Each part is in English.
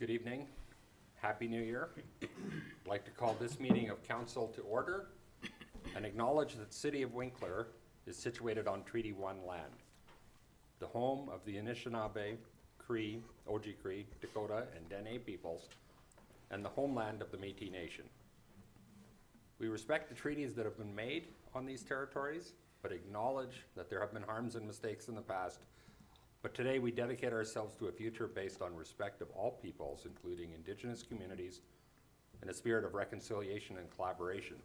Good evening. Happy New Year. I'd like to call this meeting of council to order and acknowledge that the city of Winkler is situated on Treaty 1 land, the home of the Anishinaabe, Cree, Oji-Cree, Dakota, and Dene peoples, and the homeland of the Métis Nation. We respect the treaties that have been made on these territories, but acknowledge that there have been harms and mistakes in the past. But today we dedicate ourselves to a future based on respect of all peoples, including Indigenous communities, in a spirit of reconciliation and collaboration,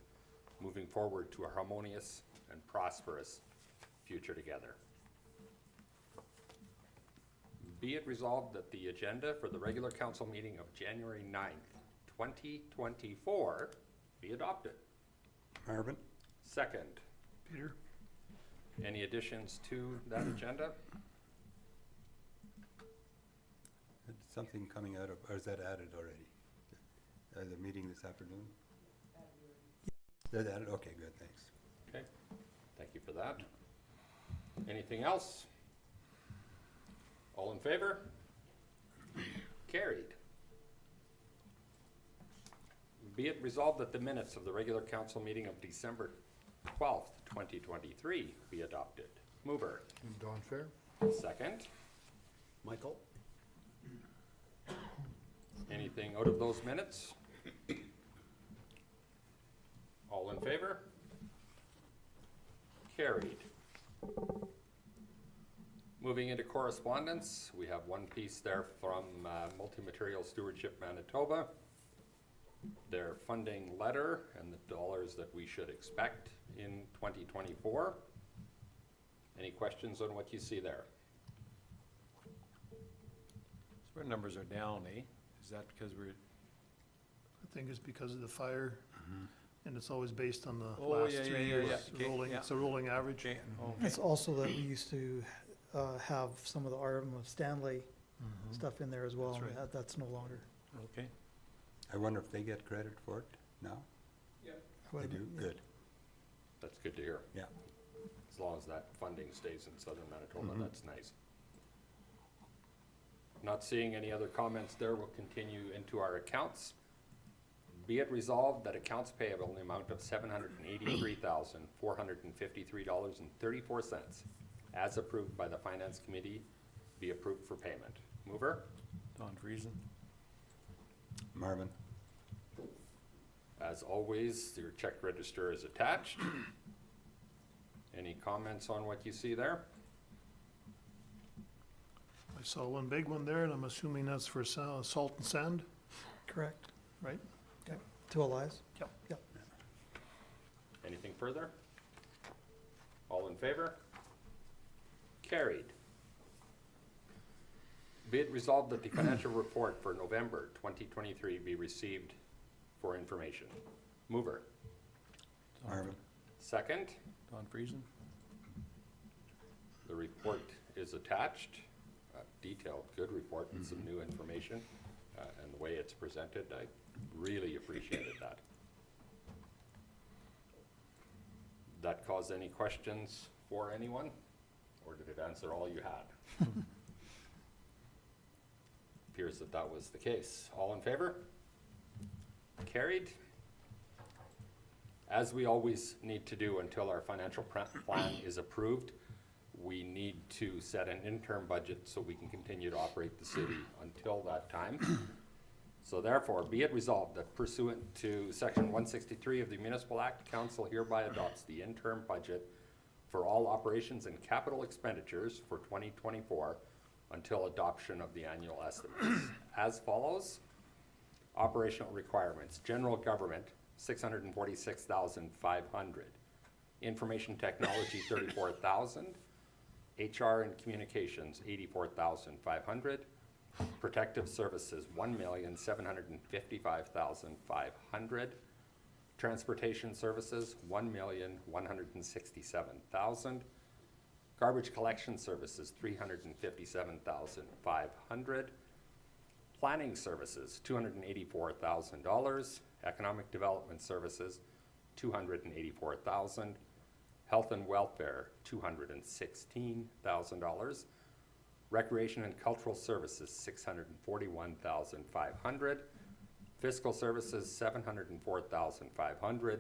moving forward to a harmonious and prosperous future together. Be it resolved that the agenda for the regular council meeting of January 9th, 2024 be adopted. Marvin? Second. Peter? Any additions to that agenda? Something coming out of, or is that added already? The meeting this afternoon? That added, okay, good, thanks. Okay, thank you for that. Anything else? All in favor? Carried. Be it resolved that the minutes of the regular council meeting of December 12th, 2023 be adopted. Mover. Don Fair? Second. Michael? Anything out of those minutes? All in favor? Carried. Moving into correspondence, we have one piece there from Multi-Material Stewardship Manitoba. Their funding letter and the dollars that we should expect in 2024. Any questions on what you see there? So our numbers are down, eh? Is that because we're, I think it's because of the fire, and it's always based on the Oh, last yeah, 3 yeah, yeah, years. yeah. Okay, Rolling, yeah. it's a rolling average. okay, oh, It's also that we used to have some of the Arm of Stanley stuff in there as well. That's and right. That's no longer. okay. I wonder if they get credit for it now? They do, good, That's good to hear. yeah. As long as that funding stays in southern Manitoba, that's nice. Not seeing any other comments there, we'll continue into our accounts. Be it resolved that accounts payable in the amount of $783,453.34 as approved by the Finance Committee be approved for payment. Mover? Don Friesen? Marvin? As always, your check register is attached. Any comments on what you see there? I saw one big one there, and I'm assuming that's for salt and sand, Correct. right? To Elias? Yep. Yep. Anything further? All in favor? Carried. Be it resolved that the financial report for November 2023 be received for information. Mover. Marvin? Second. Don Friesen? The report is attached. A detailed, good report with some new information. And the way it's presented, I really appreciated that. That cause any questions for anyone? Or did it answer all you had? Appears that that was the case. All in favor? Carried. As we always need to do until our financial plan is approved, we need to set an interim budget so we can continue to operate the city until that time. So therefore, be it resolved that pursuant to Section 163 of the Municipal Act, Council hereby adopts the interim budget for all operations and capital expenditures for 2024 until adoption of the annual estimates. As follows: operational requirements, general government, $646,500, information technology, $34,000, HR and communications, $84,500, protective services, $1,755,500, transportation services, $1,167,000, garbage collection services, $357,500, planning services, $284,000, economic development services, $284,000, health and welfare, $216,000, Recreation and Cultural Services, $641,500. Fiscal Services, $704,500,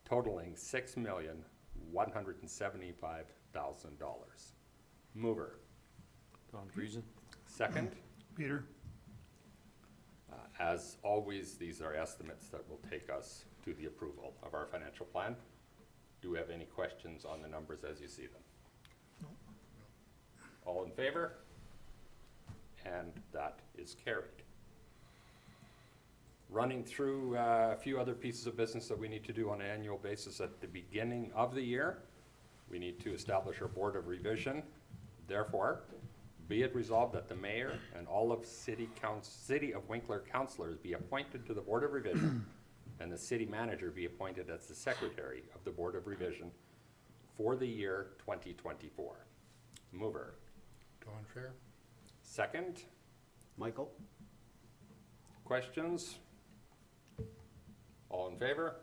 totaling $6,175,000. Mover. Don Friesen? Second. Peter, As always, these are estimates that will take us to the approval of our financial plan. Do we have any questions on the numbers as you see them? All in favor? And that is carried. Running through a few other pieces of business that we need to do on an annual basis at the beginning of the year. We need to establish our Board of Revision. Therefore, be it resolved that the mayor and all of City of Winkler councilors be appointed to the Board of Revision and the city manager be appointed as the secretary of the Board of Revision for the year 2024. Mover. Don Fair. Second. Michael? Questions? All in favor?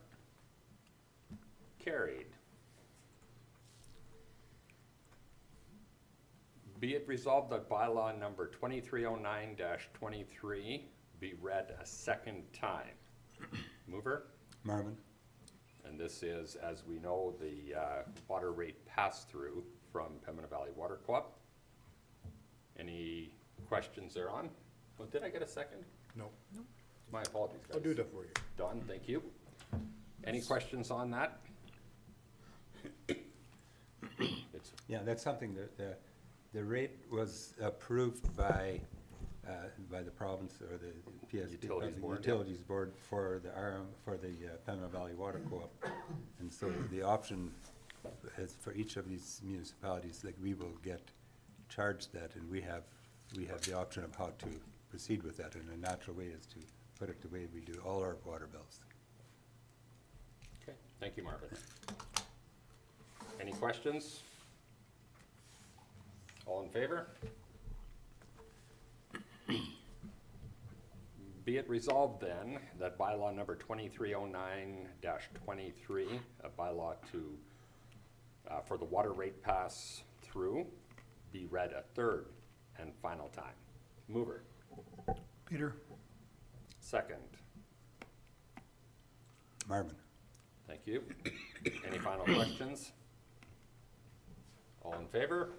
Carried. Be it resolved that bylaw number 2309-23 be read a second time. Mover? Marvin? And this is, as we know, the water rate pass-through from Pembina Valley Water Co-op. Any questions thereon? Well, did I get a second? No, My apologies, guys. I'll do that for you. Don, thank you. Any questions on that? It's Yeah, that's something that, the rate was approved by the province or the PSP. Utilities Board, yeah. Utilities Board for the Pembina Valley Water Co-op. And so the option is for each of these municipalities, like we will get charged that, and we have the option of how to proceed with that, and a natural way is to put it the way we do all our water bills. okay. Thank you, Marvin. Any questions? All in favor? Be it resolved then that bylaw number 2309-23, a bylaw to for the water rate pass through, be read a third and final time. Mover. Peter, Second. Marvin? Thank you. Any final questions? All in favor?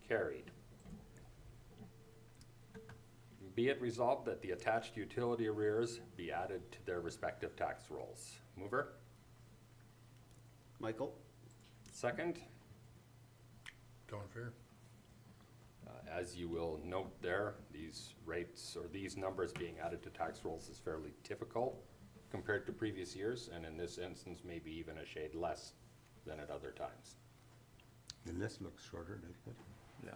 Carried. Be it resolved that the attached utility arrears be added to their respective tax rolls. Mover? Michael? Second. Don Fair. As you will note there, these rates or these numbers being added to tax rolls is fairly typical compared to previous years, and in this instance, maybe even a shade less than at other times. The list looks shorter, doesn't it? Yeah.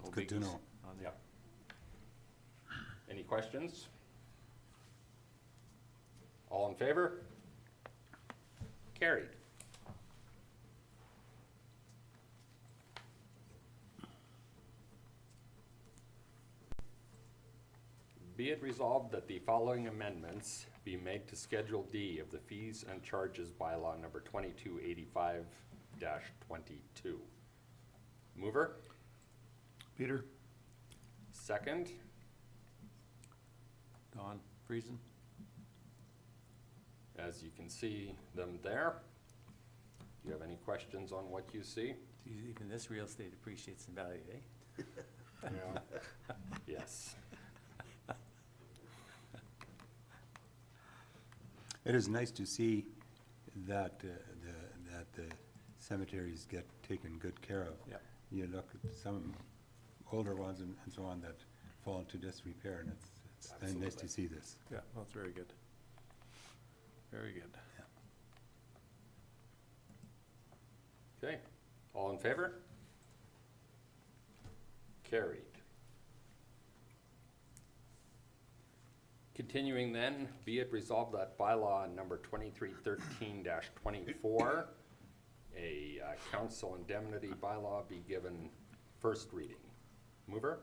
No Good to biggies know. on Yeah. there. Any questions? All in favor? Carried. Be it resolved that the following amendments be made to Schedule D of the Fees and Charges Bylaw number 2285-22. Mover? Peter, Second. Don Friesen? As you can see them there. Do you have any questions on what you see? Geez, even this real estate appreciates in value, eh? Yeah. Yes. It is nice to see that the cemeteries get taken good care of. Yeah. You look at some older ones and so on that fall into disrepair, and it's nice Absolutely. to see this. Yeah, that's very good. Very good. Okay, all in favor? Carried. Continuing then, be it resolved that bylaw number 2313-24, a council indemnity bylaw, be given first reading. Mover?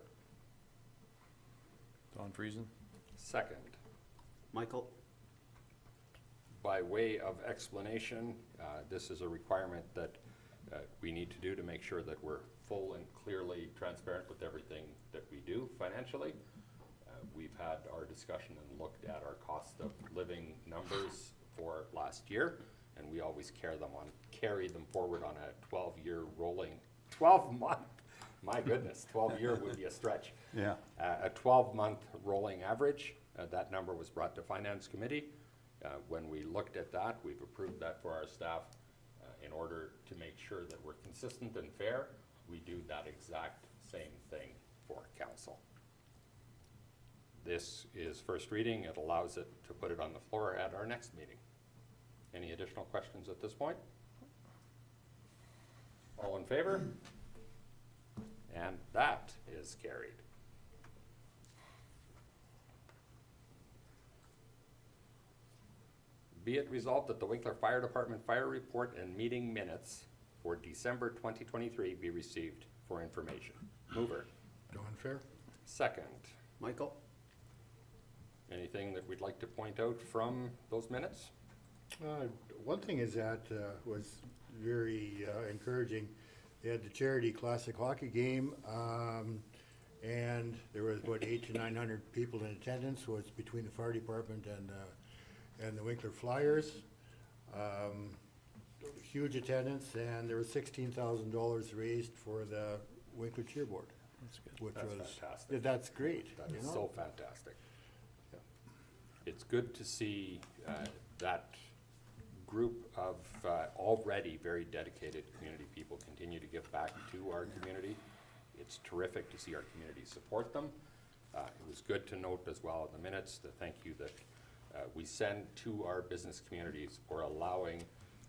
Don Friesen? Second. Michael? By way of explanation, this is a requirement that we need to do to make sure that we're full and clearly transparent with everything that we do financially. We've had our discussion and looked at our cost of living numbers for last year, and we always carry them forward on a 12-year rolling, 12-month, my goodness, 12-year would be a stretch. Yeah. A 12-month rolling average, that number was brought to Finance Committee. When we looked at that, we've approved that for our staff. In order to make sure that we're consistent and fair, we do that exact same thing for council. This is first reading. It allows it to put it on the floor at our next meeting. Any additional questions at this point? All in favor? And that is carried. Be it resolved that the Winkler Fire Department Fire Report and meeting minutes for December 2023 be received for information. Mover. Don Fair? Second. Michael? Anything that we'd like to point out from those minutes? One thing is that was very encouraging. They had the charity classic hockey game, and there was about 800 to 900 people in attendance. So it's between the fire department and the Winkler Flyers. Huge attendance, and there was $16,000 raised for the Winkler cheerboard. That's good. Which That's was fantastic. That's great. That you is know? so fantastic. It's good to see that group of already very dedicated community people continue to give back to our community. It's terrific to see our community support them. It was good to note as well in the minutes the thank you that we send to our business communities for allowing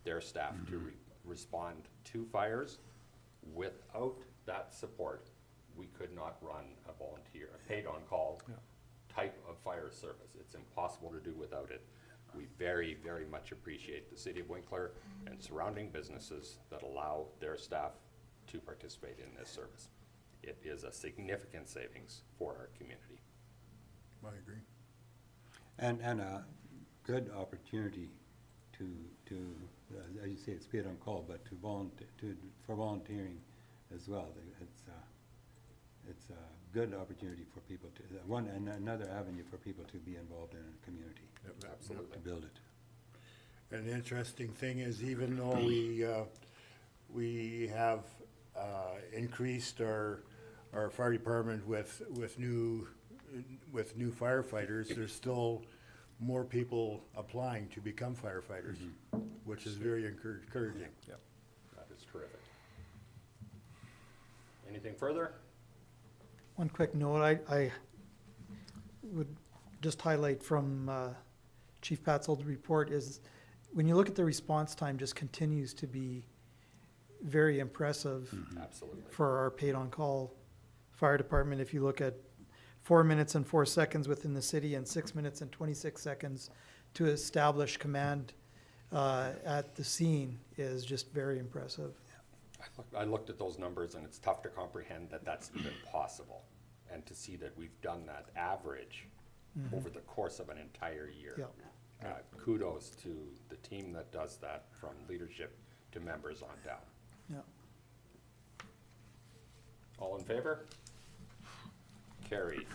their staff to respond to fires. Without that support, we could not run a volunteer, a paid on-call type of fire service. It's impossible to do without it. We very, very much appreciate the City of Winkler and surrounding businesses that allow their staff to participate in this service. It is a significant savings for our community. I agree. And a good opportunity to, as you say, it's paid on call, but for volunteering as well. It's a good opportunity for people to, another avenue for people to be involved in a community, Absolutely. to build it. And the interesting thing is, even though we have increased our fire department with new firefighters, there's still more people applying to become firefighters, which is very encouraging. Yep. That is terrific. Anything further? One quick note, I would just highlight from Chief Patzold's report is, when you look at the response time, just continues to be very impressive Absolutely. for our paid-on-call fire department. If you look at 4 minutes and 4 seconds within the city and 6 minutes and 26 seconds to establish command at the scene is just very impressive. I looked at those numbers, and it's tough to comprehend that that's even possible. And to see that we've done that average over the course of an entire year. Yeah. Kudos to the team that does that, from leadership to members on down. Yeah. All in favor? Carried.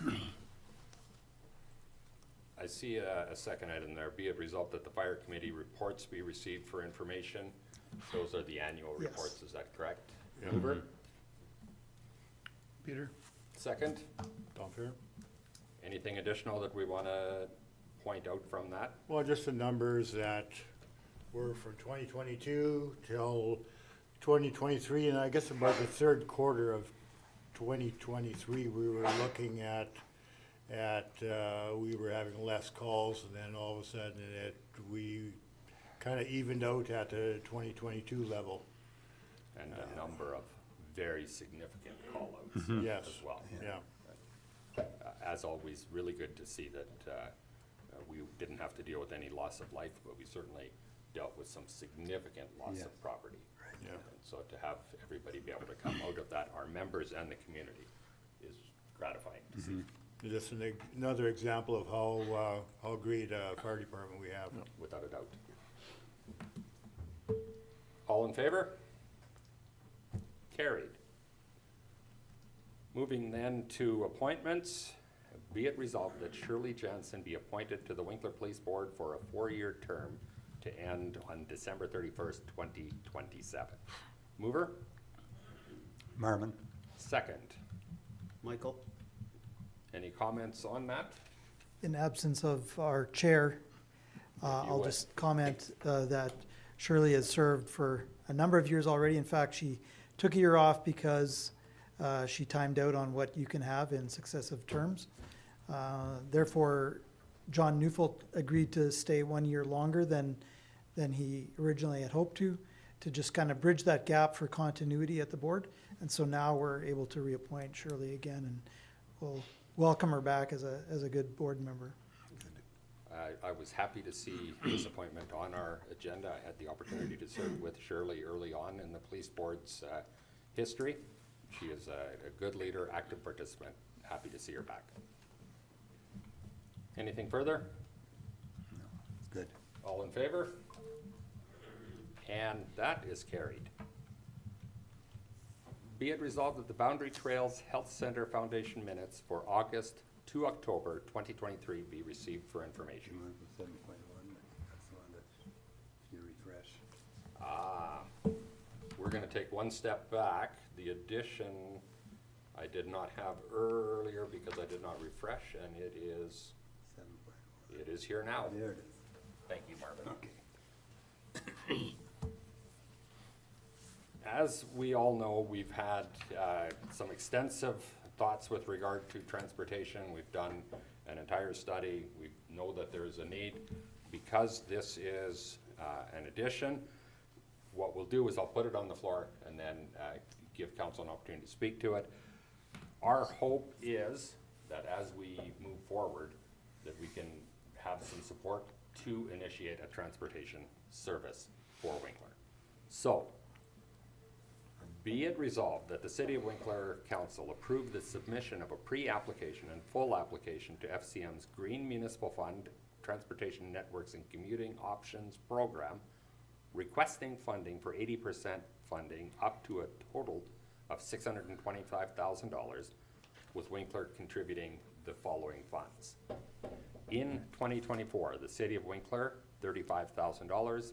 I see a second item there. Be it resolved that the fire committee reports be received for information. Those are the annual Yes. reports, is that correct? Yeah. Mover? Peter? Second? Don Fair? Anything additional that we want to point out from that? Well, just the numbers that were from 2022 till 2023, and I guess about the third quarter of 2023, we were looking at we were having less calls, and then all of a sudden we kind of evened out at the 2022 level. And a number of very significant call-outs Yes. as well. Yeah. As always, really good to see that we didn't have to deal with any loss of life, but we certainly dealt with some significant loss Yes. of property. Yeah. And so to have everybody be able to come out of that, our members and the community, is gratifying to see, Just another example of how great a fire department we have. without a doubt. All in favor? carried. Moving then to appointments, be it resolved that Shirley Jansen be appointed to the Winkler Police Board for a 4-year term to end on December 31st, 2027. Mover, Marmon. second. Michael? Any comments on that? In absence of our chair, I'll would. just comment that Shirley has served for a number of years already. In fact, she took a year off because she timed out on what you can have in successive terms. Therefore, John Neufeld agreed to stay 1 year longer than he originally had hoped to just kind of bridge that gap for continuity at the board. And so now we're able to reappoint Shirley again, and we'll welcome her back as a good board member. I was happy to see this appointment on our agenda. I had the opportunity to serve with Shirley early on in the police board's history. She is a good leader, active participant. Happy to see her back. Anything further? It's good. All in favor? And that is carried. Be it resolved that the Boundary Trails Health Center Foundation minutes for August to October 2023 be received for information. You want the 7.1? That's the one that you refresh. We're gonna take one step back. The addition I did not have earlier because I did not refresh, and it is 7.1. here now. There it is. Thank you, Marvin. Okay. As we all know, we've had some extensive thoughts with regard to transportation. We've done an entire study. We know that there's a need. Because this is an addition, what we'll do is I'll put it on the floor and then give council an opportunity to speak to it. Our hope is that as we move forward, that we can have some support to initiate a transportation service for Winkler. So, be it resolved that the City of Winkler Council approve the submission of a pre-application and full application to FCM's Green Municipal Fund Transportation Networks and Commuting Options Program, requesting funding for 80% funding up to a total of $625,000, with Winkler contributing the following funds. In 2024, the City of Winkler, $35,000,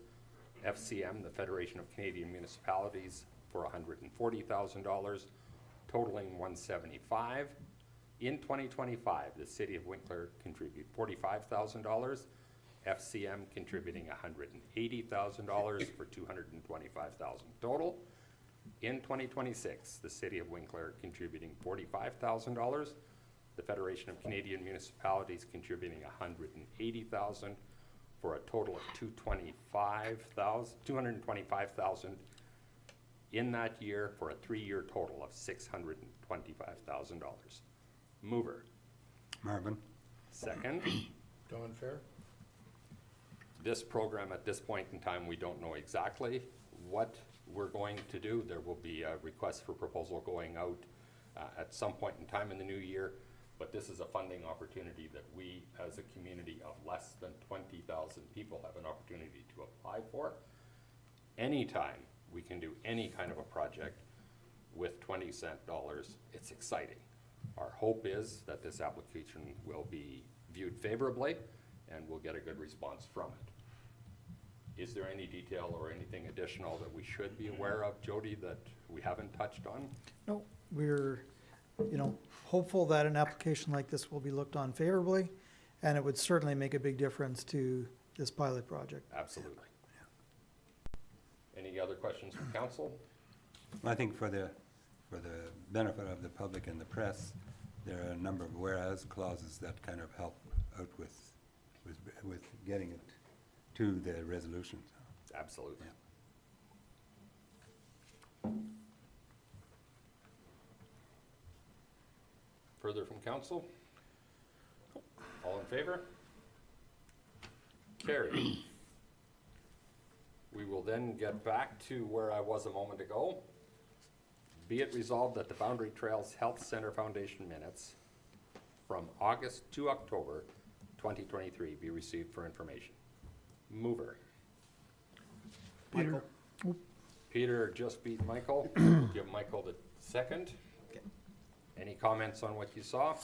FCM, the Federation of Canadian Municipalities, for $140,000, totaling $175,000. In 2025, the City of Winkler contribute $45,000, FCM contributing $180,000 for $225,000 total. In 2026, the City of Winkler contributing $45,000, the Federation of Canadian Municipalities contributing $180,000 for a total of $225,000 in that year for a 3-year total of $625,000. Mover, Marvin. second. Don Fair? This program, at this point in time, we don't know exactly what we're going to do. There will be a request for proposal going out at some point in time in the new year, but this is a funding opportunity that we, as a community of less than 20,000 people, have an opportunity to apply for. Anytime we can do any kind of a project with 20-cent dollars, it's exciting. Our hope is that this application will be viewed favorably and we'll get a good response from it. Is there any detail or anything additional that we should be aware of, Jody, that we haven't touched on? No, we're, hopeful that an application like this will be looked on favorably, and it would certainly make a big difference to this pilot project. Absolutely. Any other questions from council? I think for the benefit of the public and the press, there are a number of whereas clauses that kind of help out with getting it to the resolution. Absolutely. Further from council? All in favor? Carried. We will then get back to where I was a moment ago. Be it resolved that the Boundary Trails Health Center Foundation minutes from August to October 2023 be received for information. Mover, Peter, Peter just beat Michael. We'll give Michael the second. Okay. Any comments on what you saw?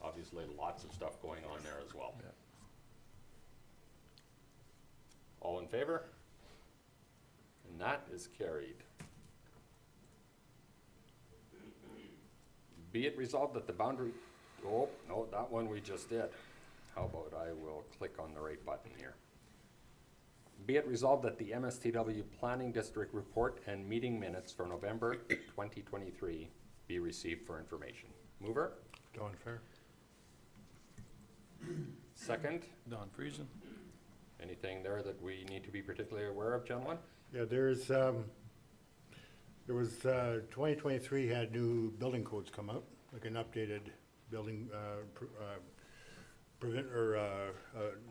Obviously, lots of stuff going on there as well. Yeah. All in favor? And that is carried. Be it resolved that the boundary, oh, no, that one we just did. How about I will click on the right button here. Be it resolved that the MSTW Planning District Report and meeting minutes for November 2023 be received for information. Mover? Don Fair. Second? Don Friesen? Anything there that we need to be particularly aware of, gentlemen? Yeah, there was, 2023 had new building codes come out, like an updated building,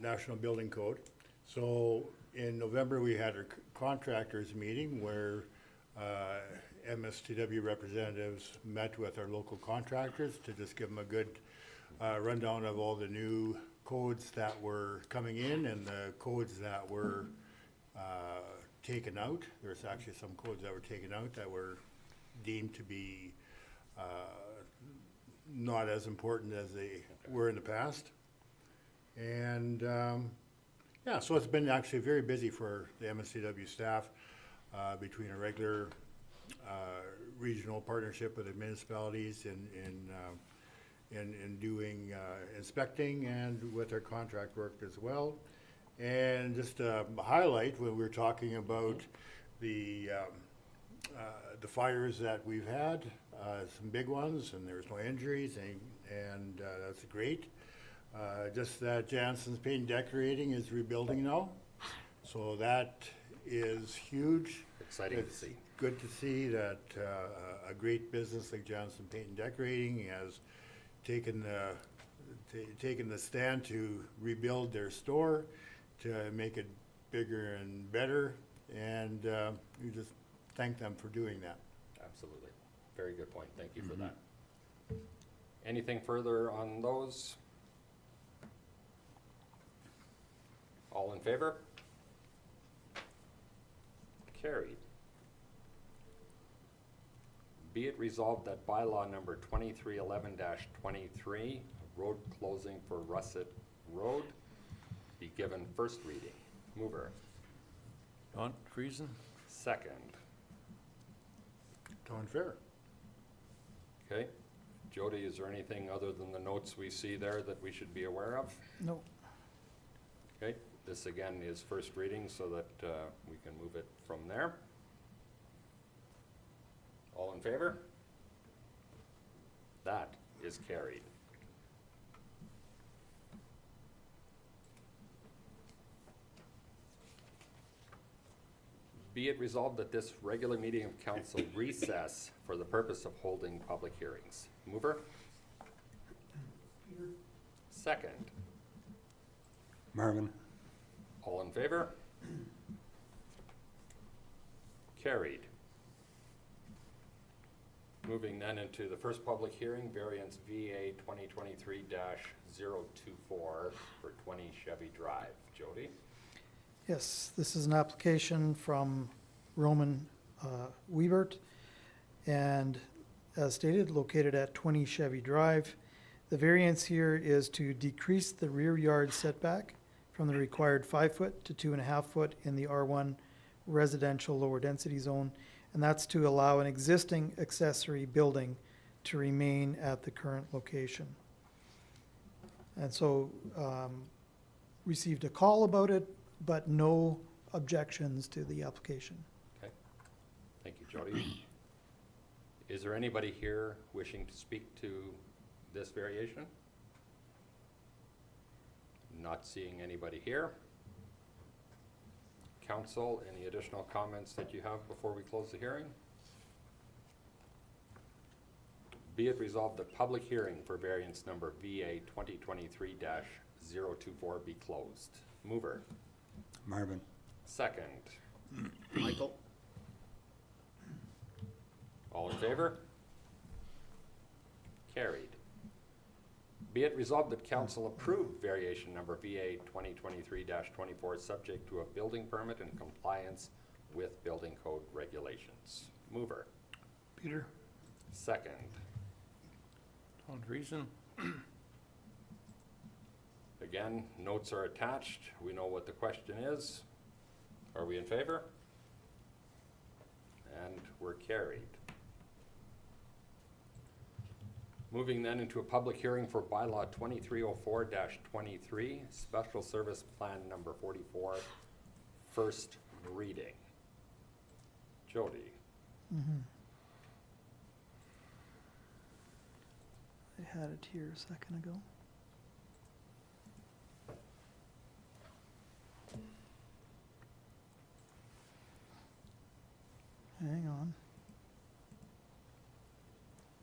national building code. So in November, we had a contractors meeting where, MSTW representatives met with our local contractors to just give them a good, rundown of all the new codes that were coming in and the codes that were, taken out. There's actually some codes that were taken out that were deemed to be not as important as they were in the past. And yeah, so it's been actually very busy for the MSCW staff between a regular regional partnership with the municipalities in doing inspecting and with our contract work as well. And just a highlight, when we were talking about the fires that we've had, some big ones, and there's no injuries, and that's great. Just that Jansen's Paint and Decorating is rebuilding now, so that is huge. Exciting to It's see. good to see that a great business like Jansen Paint and Decorating has taken the stand to rebuild their store, to make it bigger and better, and we just thank them for doing that. Absolutely. Very good point. Thank you for that. Anything further on those? All in favor? Carried. Be it resolved that bylaw number 2311-23, road closing for Russet Road, be given first reading. Mover. Don Friesen? Second. Don Fair. Okay. Jody, is there anything other than the notes we see there that we should be aware of? No. Okay, this again is first reading so that we can move it from there. All in favor? That is carried. Be it resolved that this regular meeting of council recess for the purpose of holding public hearings. Mover? Second. Marvin? All in favor? Carried. Moving then into the first public hearing, variance VA 2023-024 for 20 Chevy Drive. Jody? Yes, this is an application from Roman Wiebert, and as stated, located at 20 Chevy Drive. The variance here is to decrease the rear yard setback from the required 5 foot to 2.5 foot in the R1 residential lower density zone, and that's to allow an existing accessory building to remain at the current location. And so, received a call about it, but no objections to the application. Okay. Thank you, Jody. Is there anybody here wishing to speak to this variation? Not seeing anybody here. Council, any additional comments that you have before we close the hearing? Be it resolved that public hearing for variance number VA 2023-024 be closed. Mover. Marvin? Second. Michael? All in favor? Carried. Be it resolved that council approve variation number VA 2023-24, subject to a building permit in compliance with building code regulations. Mover. Peter? Second. Don Friesen? Again, notes are attached. We know what the question is. Are we in favor? And we're carried. Moving then into a public hearing for bylaw 2304-23, special service plan number 44, first reading. Jody. I had it here a second ago. Hang on.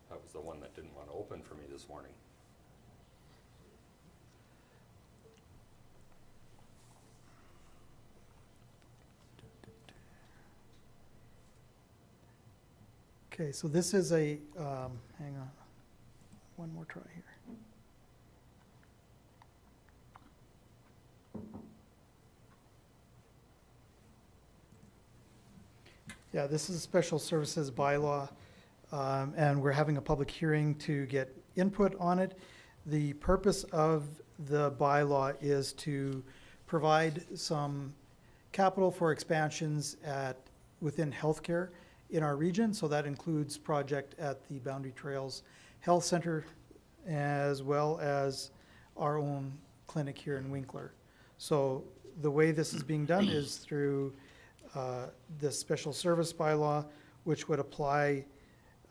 That was the one that didn't want to open for me this morning. Okay, so this is a, hang on, one more try here. Yeah, this is a special services bylaw, and we're having a public hearing to get input on it. The purpose of the bylaw is to provide some capital for expansions within healthcare in our region. So that includes project at the Boundary Trails Health Center, as well as our own clinic here in Winkler. So the way this is being done is through this special service bylaw, which would apply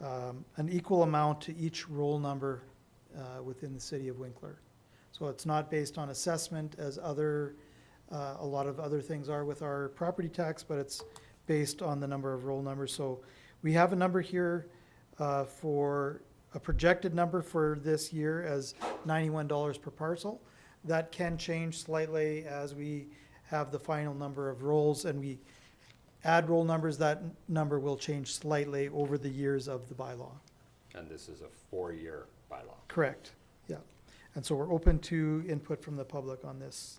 an equal amount to each roll number within the city of Winkler. So it's not based on assessment as a lot of other things are with our property tax, but it's based on the number of roll numbers. So we have a number here for a projected number for this year as $91 per parcel. That can change slightly as we have the final number of rolls and we add roll numbers. That number will change slightly over the years of the bylaw. And this is a 4-year bylaw. Correct, yeah. And so we're open to input from the public on this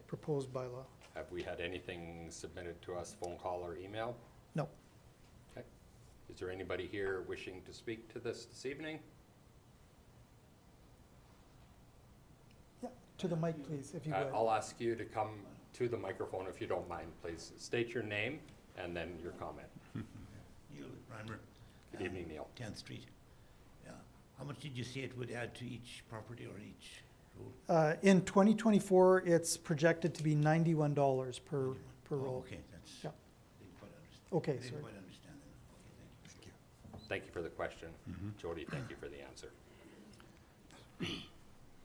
proposed bylaw. Have we had anything submitted to us, phone call or email? No. Okay. Is there anybody here wishing to speak to this evening? Yeah, to the mic, please, if you would. I'll ask you to come to the microphone if you don't mind, please. State your name and then your comment. Neil Reimer. Good evening, Neil. 10th Street. Yeah. How much did you say it would add to each property or each road? In 2024, it's projected to be $91 per Oh, roll. okay, that's, Yeah. didn't quite understand. Okay, Didn't sorry. quite understand that. Okay, thank you. Thank you for the question. Jody, thank you for the answer.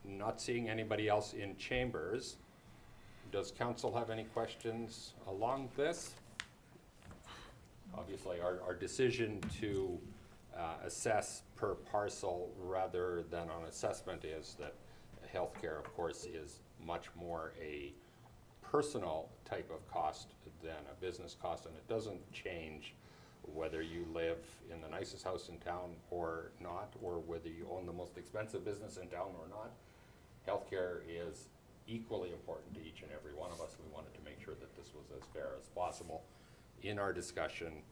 Not seeing anybody else in chambers. Does council have any questions along this? Obviously, our decision to assess per parcel rather than on assessment is that healthcare, of course, is much more a personal type of cost than a business cost, and it doesn't change whether you live in the nicest house in town or not, or whether you own the most expensive business in town or not. Healthcare is equally important to each and every one of us. We wanted to make sure that this was as fair as possible in our discussion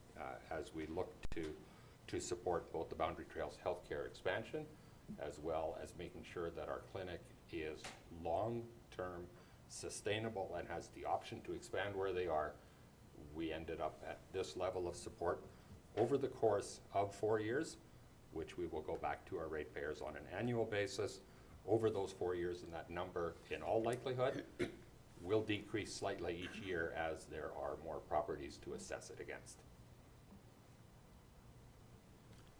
as we look to support both the Boundary Trails healthcare expansion as well as making sure that our clinic is long-term sustainable and has the option to expand where they are. We ended up at this level of support over the course of 4 years, which we will go back to our ratepayers on an annual basis over those 4 years, and that number, in all likelihood, will decrease slightly each year as there are more properties to assess it against.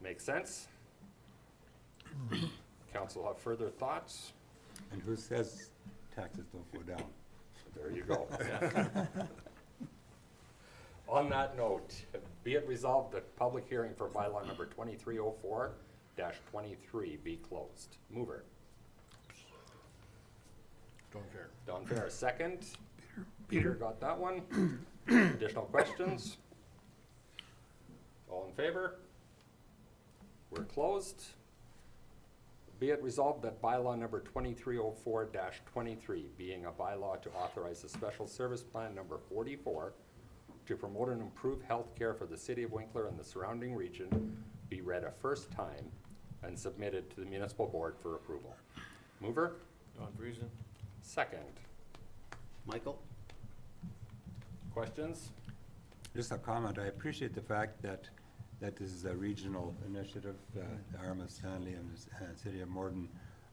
Make sense? Council have further thoughts? And who says taxes don't go down? There you go. On that note, be it resolved that public hearing for bylaw number 2304-23 be closed. Mover. Don't care. Don Fair, second. Peter got that one. Additional questions? All in favor? We're closed. Be it resolved that bylaw number 2304-23, being a bylaw to authorize a special service plan number 44 to promote and improve health care for the city of Winkler and the surrounding region, be read a first time and submitted to the municipal board for approval. Mover? Don Friesen? Second. Michael? Questions? Just a comment, I appreciate the fact that this is a regional initiative. The Arm of Stanley and the City of Morden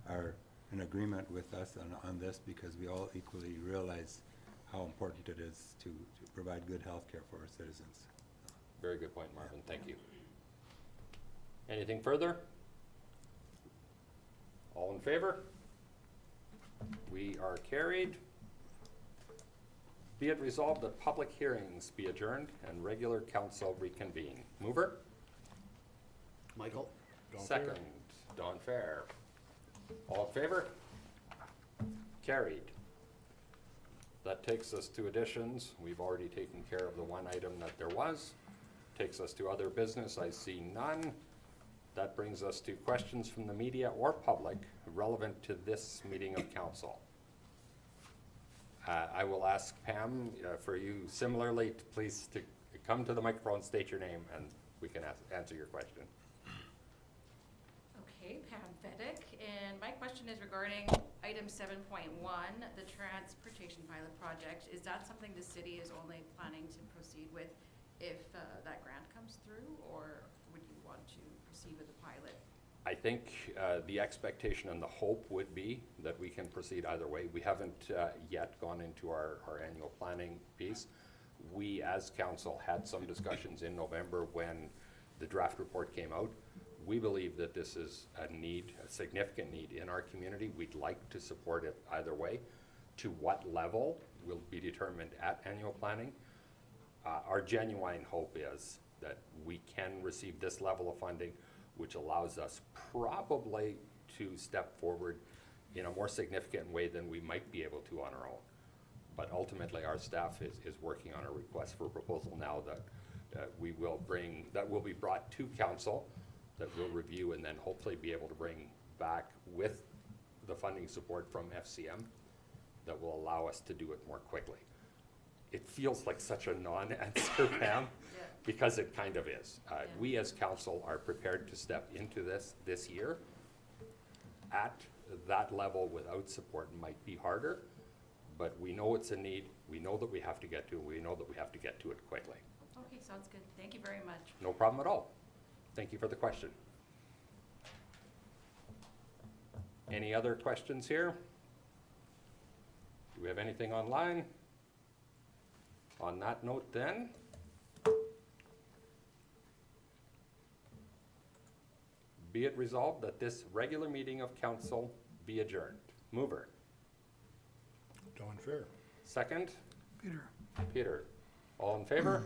are in agreement with us on this, because we all equally realize how important it is to provide good health care for our citizens. Very good point, Marvin. Thank you. Anything further? All in favor? We are carried. Be it resolved that public hearings be adjourned and regular council reconvene. Mover? Michael? Second. Don Fair. All in favor? Carried. That takes us to additions. We've already taken care of the one item that there was. Takes us to other business. I see none. That brings us to questions from the media or public relevant to this meeting of council. I will ask Pam for you similarly, please to come to the microphone, state your name, and we can answer your question. Okay, Pam Fedek, and my question is regarding item 7.1, the transportation pilot project. Is that something the city is only planning to proceed with if that grant comes through, or would you want to proceed with the pilot? I think the expectation and the hope would be that we can proceed either way. We haven't yet gone into our annual planning piece. We, as council, had some discussions in November when the draft report came out. We believe that this is a need, a significant need in our community. We'd like to support it either way. To what level will be determined at annual planning. Our genuine hope is that we can receive this level of funding, which allows us probably to step forward in a more significant way than we might be able to on our own. But ultimately, our staff is working on a request for proposal now that we will bring, that will be brought to council, that we'll review and then hopefully be able to bring back with the funding support from FCM that will allow us to do it more quickly. It feels like such a non-answer, Pam, Yeah. because it kind of is. We as council are prepared to step into this year. At that level without support might be harder, but we know it's a need, we know that we have to get to, we know that we have to get to it quickly. Okay, sounds good. Thank you very much. No problem at all. Thank you for the question. Any other questions here? Do we have anything online? On that note then, be it resolved that this regular meeting of council be adjourned. Mover. Don Fair. Second. Peter? Peter. All in favor?